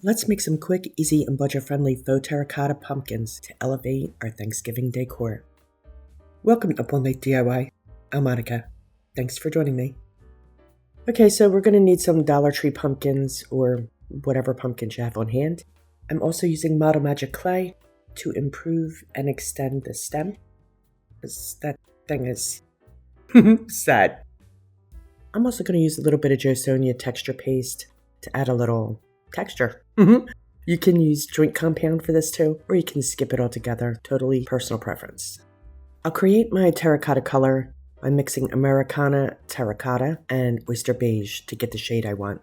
Let's make some quick, easy, and budget-friendly faux terracotta pumpkins to elevate our Thanksgiving decor. Welcome to Up All Night DIY. I'm Monica. Thanks for joining me. Okay, so we're going to need some Dollar Tree pumpkins or whatever pumpkins you have on hand. I'm also using Model Magic clay to improve and extend the stem, because that thing is sad. I'm also going to use a little bit of JoSonja texture paste to add a little texture. You can use drink compound for this too, or you can skip it altogether. Totally personal preference. I'll create my terracotta color by mixing Americana terracotta and Oyster beige to get the shade I want.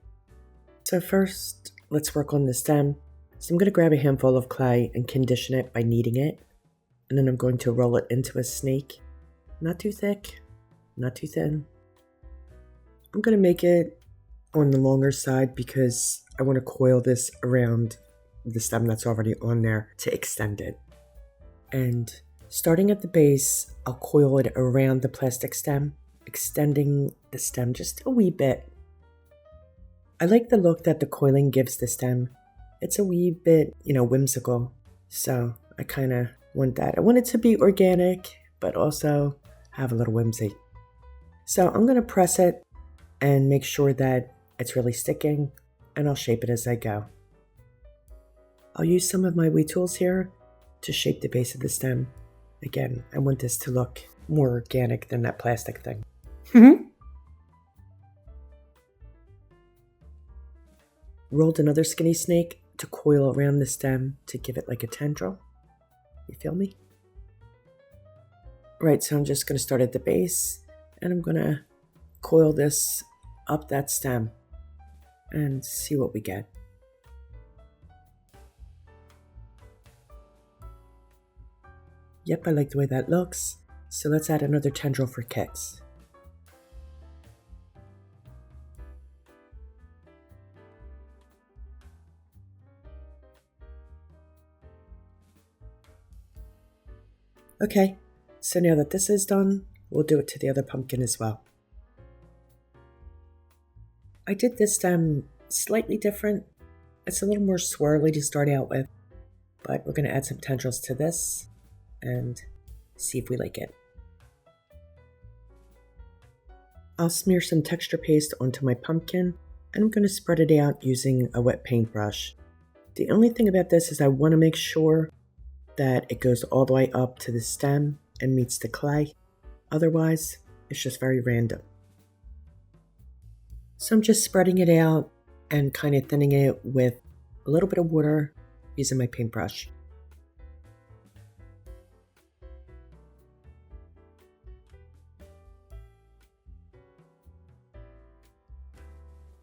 So first, let's work on the stem. So I'm going to grab a handful of clay and condition it by kneading it. And then I'm going to roll it into a snake. Not too thick, not too thin. I'm going to make it on the longer side because I want to coil this around the stem that's already on there to extend it. And starting at the base, I'll coil it around the plastic stem, extending the stem just a wee bit. I like the look that the coiling gives the stem. It's a wee bit, whimsical. So I kind of want that. I want it to be organic, but also have a little whimsy. So I'm going to press it and make sure that it's really sticking, and I'll shape it as I go. I'll use some of my wee tools here to shape the base of the stem. Again, I want this to look more organic than that plastic thing. Rolled another skinny snake to coil around the stem to give it like a tendril. You feel me? Right, so I'm just going to start at the base, and I'm going to coil this up that stem and see what we get. Yep, I like the way that looks. So let's add another tendril for kicks. Okay, so now that this is done, we'll do it to the other pumpkin as well. I did this stem slightly different. It's a little more swirly to start out with, but we're going to add some tendrils to this and see if we like it. I'll smear some texture paste onto my pumpkin, and I'm going to spread it out using a wet paintbrush. The only thing about this is I want to make sure that it goes all the way up to the stem and meets the clay. Otherwise, it's just very random. So I'm just spreading it out and kind of thinning it with a little bit of water using my paintbrush.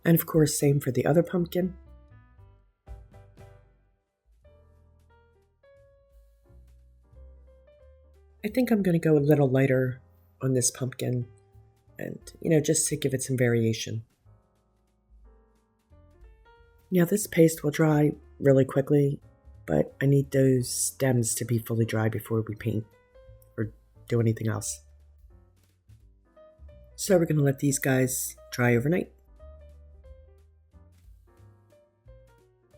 And of course, same for the other pumpkin. I think I'm going to go a little lighter on this pumpkin and, just to give it some variation. Now this paste will dry really quickly, but I need those stems to be fully dry before we paint or do anything else. So we're going to let these guys dry overnight.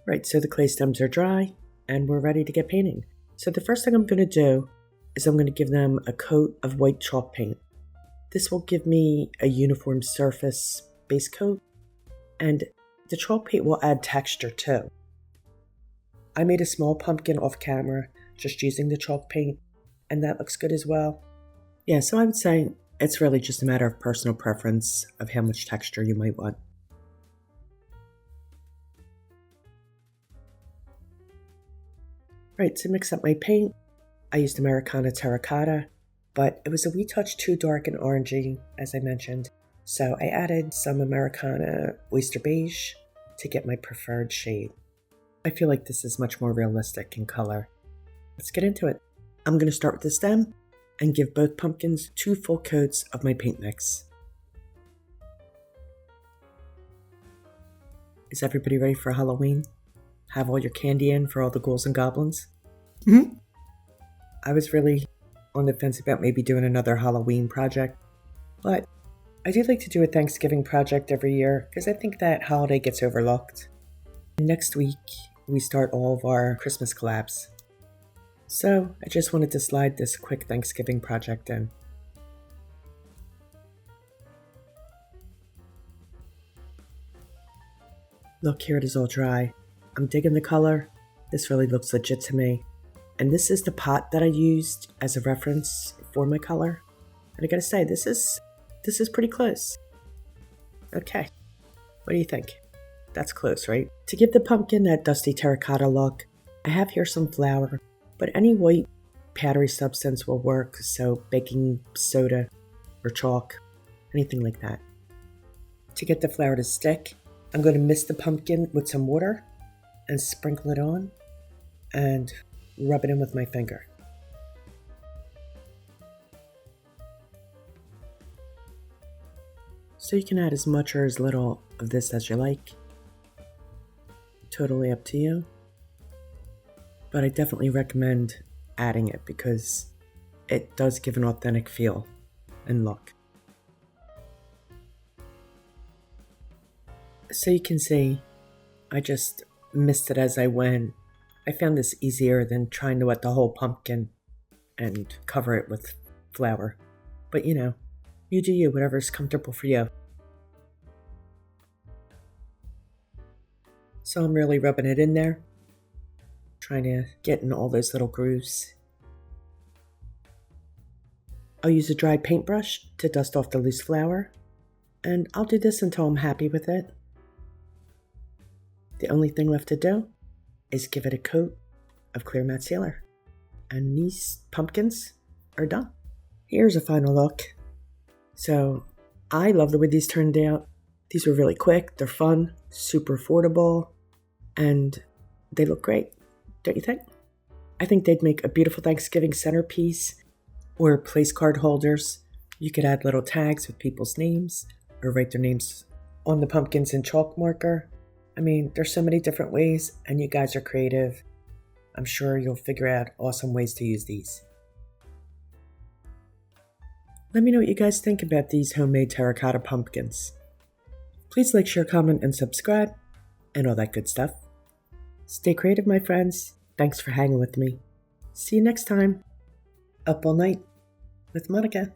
Right, so the clay stems are dry and we're ready to get painting. So the first thing I'm going to do is I'm going to give them a coat of white chalk paint. This will give me a uniform surface base coat, and the chalk paint will add texture too. I made a small pumpkin off camera just using the chalk paint, and that looks good as well. Yeah, so I would say it's really just a matter of personal preference of how much texture you might want. Right, to mix up my paint, I used Americana terracotta, but it was a wee touch too dark and orangey, as I mentioned. So I added some Americana Oyster beige to get my preferred shade. I feel like this is much more realistic in color. Let's get into it. I'm going to start with the stem and give both pumpkins 2 full coats of my paint mix. Is everybody ready for Halloween? Have all your candy in for all the ghouls and goblins? I was really on the fence about maybe doing another Halloween project, but I do like to do a Thanksgiving project every year because I think that holiday gets overlooked. Next week, we start all of our Christmas collabs. So I just wanted to slide this quick Thanksgiving project in. Look, here it is all dry. I'm digging the color. This really looks legit to me. And this is the pot that I used as a reference for my color. And I gotta say, this is pretty close. Okay, what do you think? That's close, right? To give the pumpkin that dusty terracotta look, I have here some flour, but any white powdery substance will work, so baking soda or chalk, anything like that. To get the flour to stick, I'm going to mist the pumpkin with some water and sprinkle it on and rub it in with my finger. So you can add as much or as little of this as you like. Totally up to you. But I definitely recommend adding it because it does give an authentic feel and look. So you can see, I just missed it as I went. I found this easier than trying to wet the whole pumpkin and cover it with flour. But you know, you do you, whatever's comfortable for you. So I'm really rubbing it in there, trying to get in all those little grooves. I'll use a dry paintbrush to dust off the loose flour, and I'll do this until I'm happy with it. The only thing left to do is give it a coat of clear matte sealer, and these pumpkins are done. Here's a final look. So I love the way these turned out. These were really quick, they're fun, super affordable, and they look great, don't you think? I think they'd make a beautiful Thanksgiving centerpiece or place card holders. You could add little tags with people's names or write their names on the pumpkins in chalk marker. I mean, there's so many different ways, and you guys are creative. I'm sure you'll figure out awesome ways to use these. Let me know what you guys think about these homemade terracotta pumpkins. Please like, share, comment, and subscribe, and all that good stuff. Stay creative, my friends. Thanks for hanging with me. See you next time. Up all night with Monica.